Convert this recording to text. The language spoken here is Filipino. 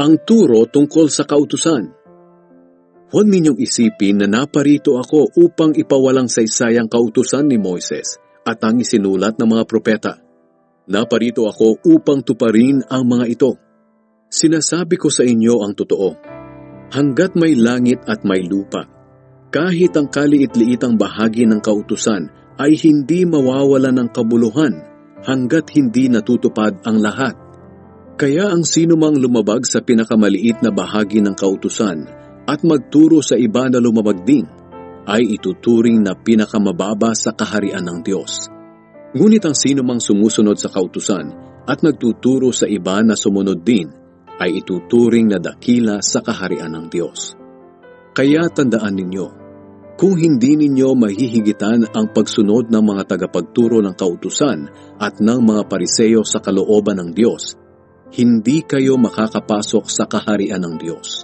Ang turo tungkol sa kautusan. Huwag ninyong isipin na naparito ako upang ipawalang saysay ang kautusan ni Moises at ang isinulat ng mga propeta. Naparito ako upang tuparin ang mga ito. Sinasabi ko sa inyo ang totoo. Hanggat may langit at may lupa, kahit ang kaliit-liitang bahagi ng kautusan ay hindi mawawala ng kabuluhan hanggat hindi natutupad ang lahat. Kaya ang sinumang lumabag sa pinakamaliit na bahagi ng kautusan at magturo sa iba na lumabag din, ay ituturing na pinakamababa sa kaharian ng Diyos. Ngunit ang sinumang sumusunod sa kautusan at nagtuturo sa iba na sumunod din, ay ituturing na dakila sa kaharian ng Diyos. Kaya tandaan ninyo, kung hindi ninyo mahihigitan ang pagsunod ng mga tagapagturo ng kautusan at ng mga Pariseo sa kalooban ng Diyos, hindi kayo makakapasok sa kaharian ng Diyos.